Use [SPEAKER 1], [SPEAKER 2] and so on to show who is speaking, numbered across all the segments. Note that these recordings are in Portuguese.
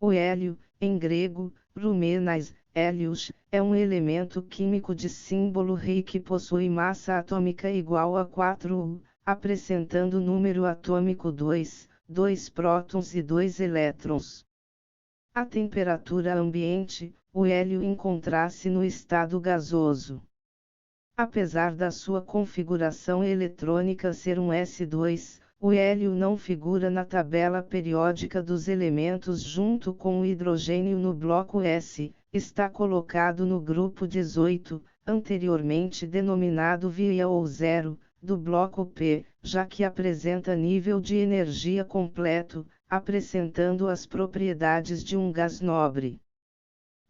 [SPEAKER 1] O hélio, em grego, rumenais, hélios, é um elemento químico de símbolo Re que possui massa atômica igual a 4U, apresentando número atômico 2, 2 prótons e 2 elétrons. A temperatura ambiente, o hélio encontra-se no estado gasoso. Apesar da sua configuração eletrônica ser um S2, o hélio não figura na tabela periódica dos elementos junto com o hidrogênio no bloco S, está colocado no grupo 18, anteriormente denominado via ou zero, do bloco P, já que apresenta nível de energia completo, apresentando as propriedades de um gás nobre.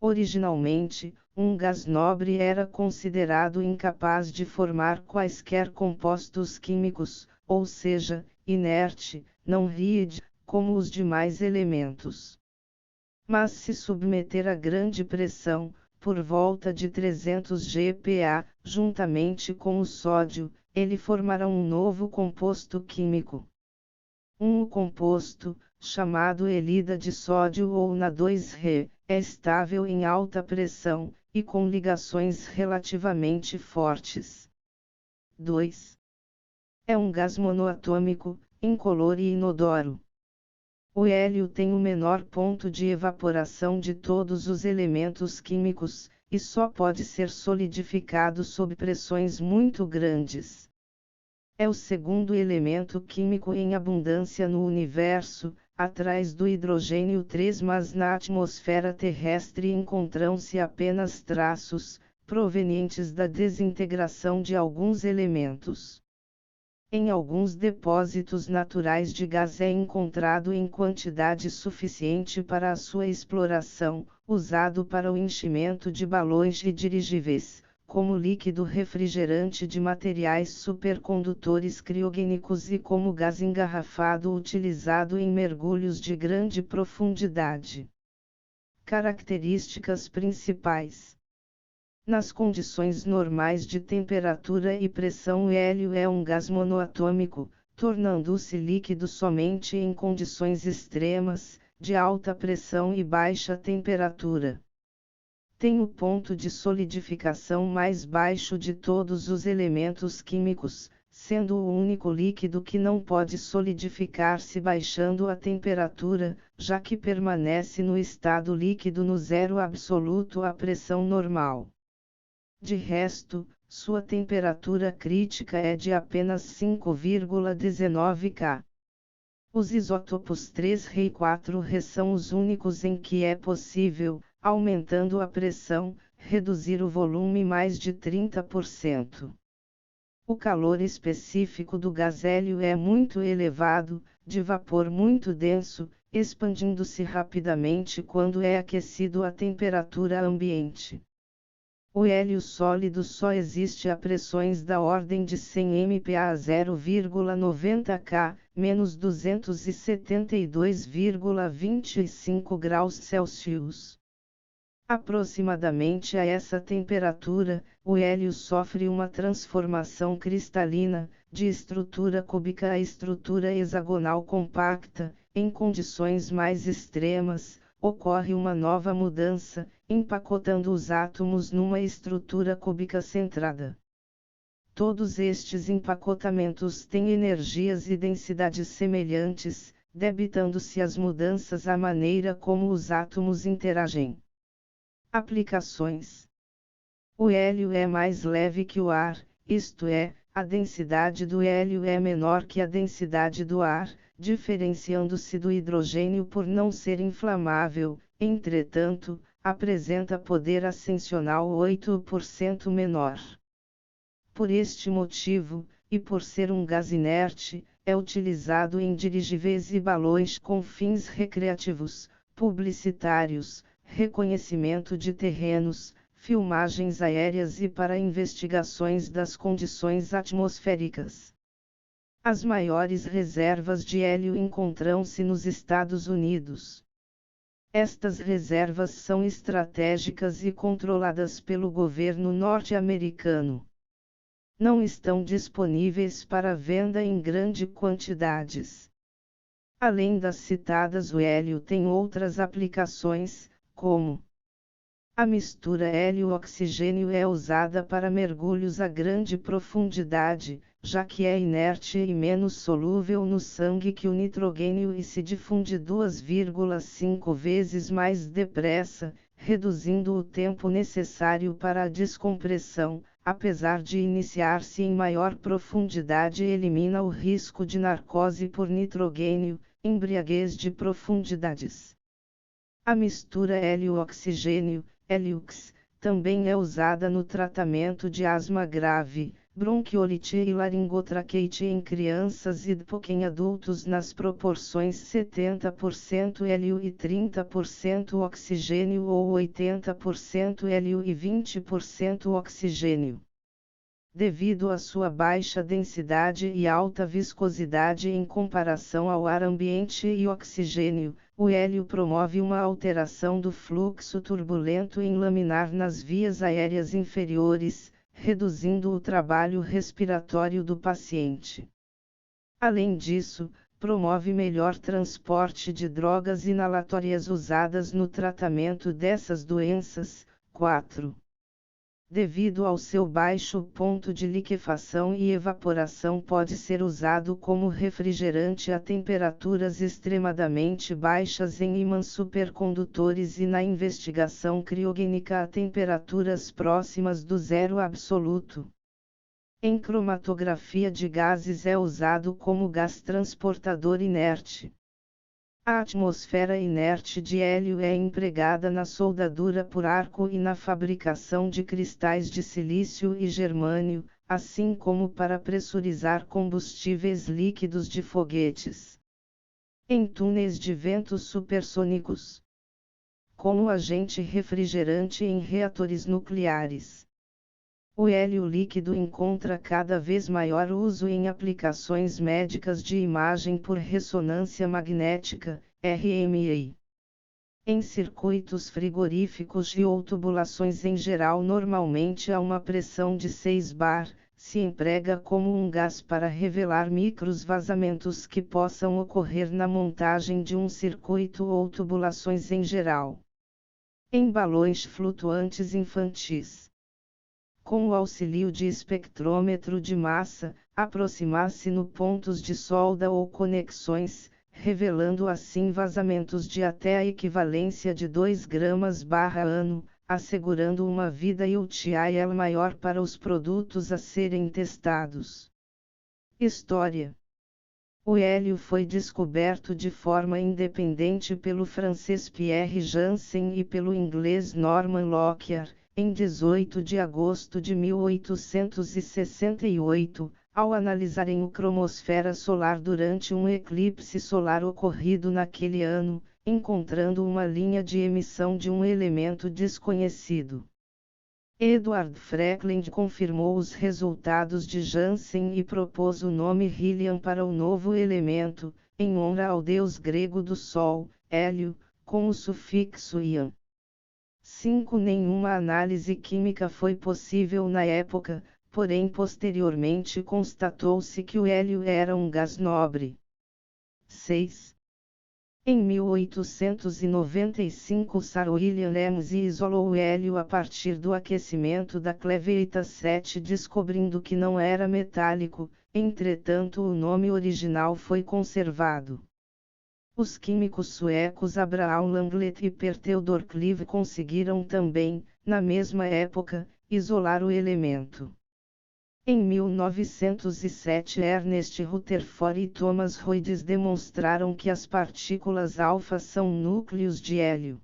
[SPEAKER 1] Originalmente, um gás nobre era considerado incapaz de formar quaisquer compostos químicos, ou seja, inerte, não rígido, como os demais elementos. Mas se submeter a grande pressão, por volta de 300 GPa, juntamente com o sódio, ele formará um novo composto químico. O composto, chamado elida de sódio ou Na2Re, é estável em alta pressão, e com ligações relativamente fortes. 2. É um gás monoatômico, incolor e inodoro. O hélio tem o menor ponto de evaporação de todos os elementos químicos, e só pode ser solidificado sob pressões muito grandes. É o segundo elemento químico em abundância no universo, atrás do hidrogênio 3, mas na atmosfera terrestre encontram-se apenas traços, provenientes da desintegração de alguns elementos. Em alguns depósitos naturais de gás é encontrado em quantidade suficiente para a sua exploração, usado para o enchimento de balões e dirigíveis, como líquido refrigerante de materiais supercondutores criogênicos e como gás engarrafado utilizado em mergulhos de grande profundidade. Características principais. Nas condições normais de temperatura e pressão, o hélio é um gás monoatômico, tornando-se líquido somente em condições extremas, de alta pressão e baixa temperatura. Tem o ponto de solidificação mais baixo de todos os elementos químicos, sendo o único líquido que não pode solidificar-se baixando a temperatura, já que permanece no estado líquido no zero absoluto à pressão normal. De resto, sua temperatura crítica é de apenas 5,19 K. Os isótopos 3Re e 4Re são os únicos em que é possível, aumentando a pressão, reduzir o volume mais de 30%. O calor específico do gás hélio é muito elevado, de vapor muito denso, expandindo-se rapidamente quando é aquecido à temperatura ambiente. O hélio sólido só existe a pressões da ordem de 100 MPa a 0,90 K, menos 272,25 graus Celsius. Aproximadamente a essa temperatura, o hélio sofre uma transformação cristalina, de estrutura cúbica a estrutura hexagonal compacta. Em condições mais extremas, ocorre uma nova mudança, empacotando os átomos numa estrutura cúbica centrada. Todos estes empacotamentos têm energias e densidades semelhantes, debitando-se as mudanças à maneira como os átomos interagem. Aplicações. O hélio é mais leve que o ar, isto é, a densidade do hélio é menor que a densidade do ar, diferenciando-se do hidrogênio por não ser inflamável, entretanto, apresenta poder ascensional 8% menor. Por este motivo, e por ser um gás inerte, é utilizado em dirigíveis e balões com fins recreativos, publicitários, reconhecimento de terrenos, filmagens aéreas e para investigações das condições atmosféricas. As maiores reservas de hélio encontram-se nos Estados Unidos. Estas reservas são estratégicas e controladas pelo governo norte-americano. Não estão disponíveis para venda em grandes quantidades. Além das citadas, o hélio tem outras aplicações, como a mistura hélio-oxigênio é usada para mergulhos a grande profundidade, já que é inerte e menos solúvel no sangue que o nitrogênio e se difunde 2,5 vezes mais depressa, reduzindo o tempo necessário para a descompressão. Apesar de iniciar-se em maior profundidade, elimina o risco de narcose por nitrogênio, embriaguez de profundidades. A mistura hélio-oxigênio, Heliux, também é usada no tratamento de asma grave, bronquiolite e laringotraqueite em crianças e DPOC em adultos nas proporções 70% hélio e 30% oxigênio ou 80% hélio e 20% oxigênio. Devido à sua baixa densidade e alta viscosidade em comparação ao ar ambiente e oxigênio, o hélio promove uma alteração do fluxo turbulento em laminar nas vias aéreas inferiores, reduzindo o trabalho respiratório do paciente. Além disso, promove melhor transporte de drogas inalatórias usadas no tratamento dessas doenças. 4. Devido ao seu baixo ponto de liquefação e evaporação, pode ser usado como refrigerante a temperaturas extremadamente baixas em ímãs supercondutores e na investigação criogênica a temperaturas próximas do zero absoluto. Em cromatografia de gases é usado como gás transportador inerte. A atmosfera inerte de hélio é empregada na soldadura por arco e na fabricação de cristais de silício e germânio, assim como para pressurizar combustíveis líquidos de foguetes. Em túneis de ventos supersônicos. Como agente refrigerante em reatores nucleares. O hélio líquido encontra cada vez maior uso em aplicações médicas de imagem por ressonância magnética, RMI. Em circuitos frigoríficos e ou tubulações em geral, normalmente a uma pressão de 6 bar, se emprega como um gás para revelar micros vazamentos que possam ocorrer na montagem de um circuito ou tubulações em geral. Em balões flutuantes infantis. Com o auxílio de espectrômetro de massa, aproximar-se no pontos de solda ou conexões, revelando assim vazamentos de até a equivalência de 2 gramas/ano, assegurando uma vida útil maior para os produtos a serem testados. História: o hélio foi descoberto de forma independente pelo francês Pierre Janssen e pelo inglês Norman Lockyer, em 18 de agosto de 1868, ao analisarem a cromosfera solar durante um eclipse solar ocorrido naquele ano, encontrando uma linha de emissão de um elemento desconhecido. Edward Franklin confirmou os resultados de Janssen e propôs o nome Helium para o novo elemento, em honra ao deus grego do Sol, Hélio, com o sufixo ian. 5. Nenhuma análise química foi possível na época, porém posteriormente constatou-se que o hélio era um gás nobre. 6. Em 1895 Sir William Ramsay isolou o hélio a partir do aquecimento da cleveita 7, descobrindo que não era metálico, entretanto o nome original foi conservado. Os químicos suecos Abraham Langlet e Per Theodor Cleve conseguiram também, na mesma época, isolar o elemento. Em 1907 Ernest Rutherford e Thomas Rhodes demonstraram que as partículas alfa são núcleos de hélio.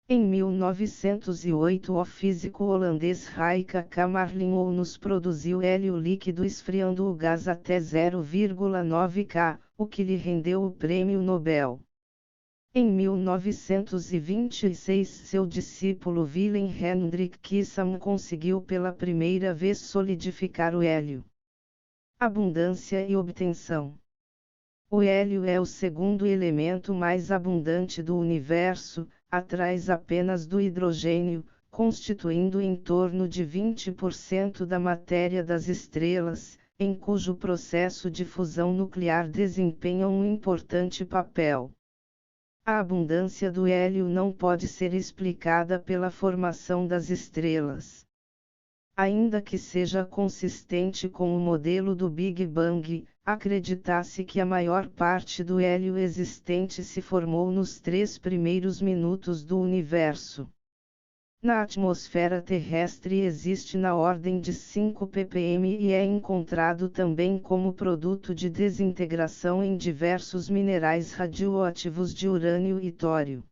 [SPEAKER 1] Em 1908 o físico holandês Rijke Kamerlingh nos produziu hélio líquido esfriando o gás até 0,9 K, o que lhe rendeu o Prêmio Nobel. Em 1926 seu discípulo Willem Hendrik Kissam conseguiu pela primeira vez solidificar o hélio. Abundância e obtenção. O hélio é o segundo elemento mais abundante do universo, atrás apenas do hidrogênio, constituindo em torno de 20% da matéria das estrelas, em cujo processo de fusão nuclear desempenha um importante papel. A abundância do hélio não pode ser explicada pela formação das estrelas. Ainda que seja consistente com o modelo do Big Bang, acredita-se que a maior parte do hélio existente se formou nos 3 primeiros minutos do universo. Na atmosfera terrestre existe na ordem de 5 ppm e é encontrado também como produto de desintegração em diversos minerais radioativos de urânio e tório.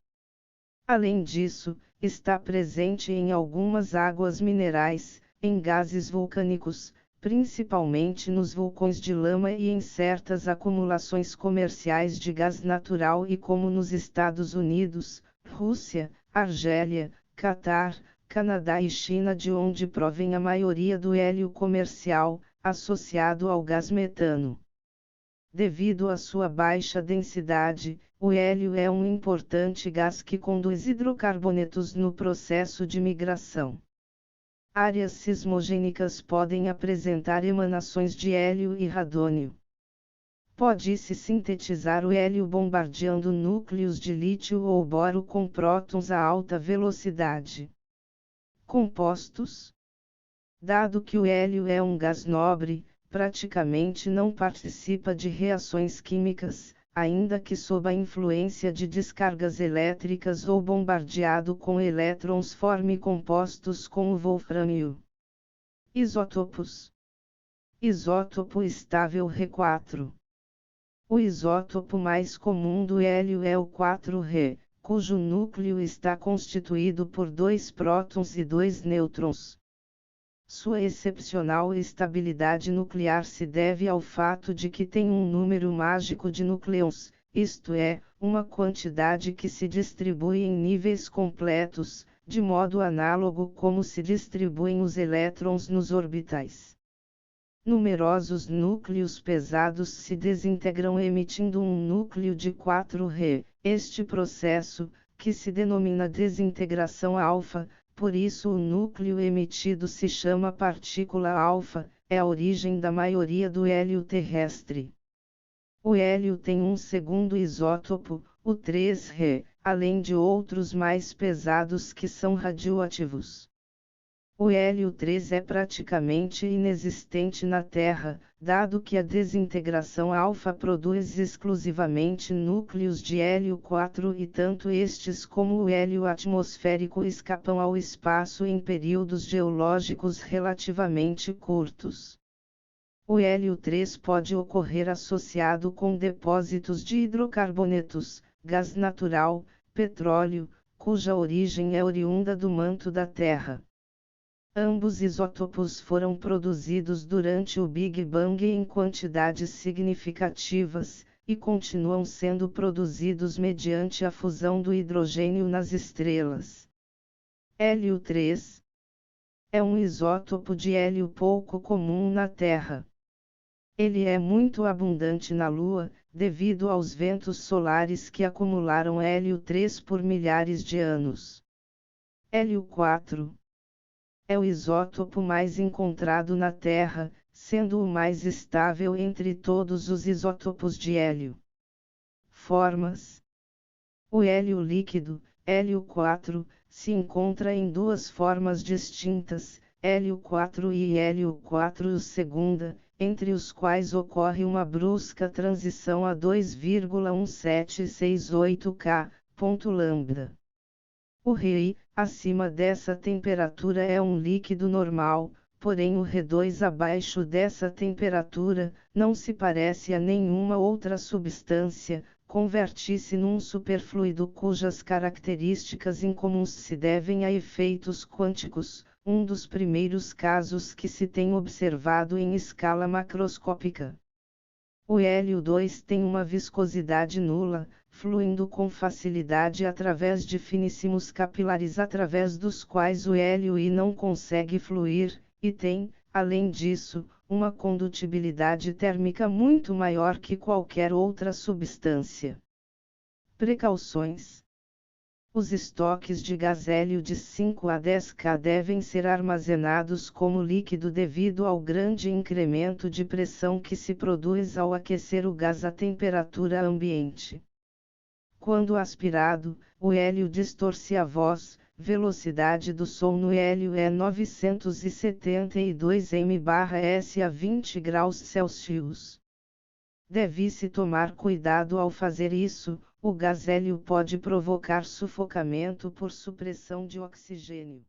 [SPEAKER 1] Além disso, está presente em algumas águas minerais, em gases vulcânicos, principalmente nos vulcões de lama e em certas acumulações comerciais de gás natural e como nos Estados Unidos, Rússia, Argélia, Catar, Canadá e China, de onde provém a maioria do hélio comercial, associado ao gás metano. Devido à sua baixa densidade, o hélio é um importante gás que conduz hidrocarbonetos no processo de migração. Áreas sismogênicas podem apresentar emanações de hélio e radônio. Pode-se sintetizar o hélio bombardeando núcleos de lítio ou boro com prótons a alta velocidade. Compostos. Dado que o hélio é um gás nobre, praticamente não participa de reações químicas, ainda que sob a influência de descargas elétricas ou bombardeado com elétrons forme compostos com o wolframio. Isótopos. Isótopo estável Re4. O isótopo mais comum do hélio é o 4Re, cujo núcleo está constituído por 2 prótons e 2 nêutrons. Sua excepcional estabilidade nuclear se deve ao fato de que tem um número mágico de núcleons, isto é, uma quantidade que se distribui em níveis completos, de modo análogo como se distribuem os elétrons nos orbitais. Numerosos núcleos pesados se desintegram emitindo um núcleo de 4Re. Este processo, que se denomina desintegração alfa, por isso o núcleo emitido se chama partícula alfa, é a origem da maioria do hélio terrestre. O hélio tem um segundo isótopo, o 3Re, além de outros mais pesados que são radioativos. O hélio 3 é praticamente inexistente na Terra, dado que a desintegração alfa produz exclusivamente núcleos de hélio 4 e tanto estes como o hélio atmosférico escapam ao espaço em períodos geológicos relativamente curtos. O hélio 3 pode ocorrer associado com depósitos de hidrocarbonetos, gás natural, petróleo, cuja origem é oriunda do manto da Terra. Ambos isótopos foram produzidos durante o Big Bang em quantidades significativas, e continuam sendo produzidos mediante a fusão do hidrogênio nas estrelas. Hélio 3 é um isótopo de hélio pouco comum na Terra. Ele é muito abundante na Lua, devido aos ventos solares que acumularam hélio 3 por milhares de anos. Hélio 4 é o isótopo mais encontrado na Terra, sendo o mais estável entre todos os isótopos de hélio. Formas. O hélio líquido, hélio 4, se encontra em 2 formas distintas, hélio 4 e hélio 4 segunda, entre os quais ocorre uma brusca transição a 2,1768 K, ponto lambda. O Re, acima dessa temperatura é um líquido normal, porém o Re2 abaixo dessa temperatura, não se parece a nenhuma outra substância, converte-se num superfluido cujas características incomuns se devem a efeitos quânticos, um dos primeiros casos que se tem observado em escala macroscópica. O hélio 2 tem uma viscosidade nula, fluindo com facilidade através de finíssimos capilares através dos quais o hélio I não consegue fluir, e tem, além disso, uma condutibilidade térmica muito maior que qualquer outra substância. Precauções. Os estoques de gás hélio de 5 a 10K devem ser armazenados como líquido devido ao grande incremento de pressão que se produz ao aquecer o gás à temperatura ambiente. Quando aspirado, o hélio distorce a voz. Velocidade do som no hélio é 972 m/s a 20 graus Celsius. Deve-se tomar cuidado ao fazer isso. O gás hélio pode provocar sufocamento por supressão de oxigênio.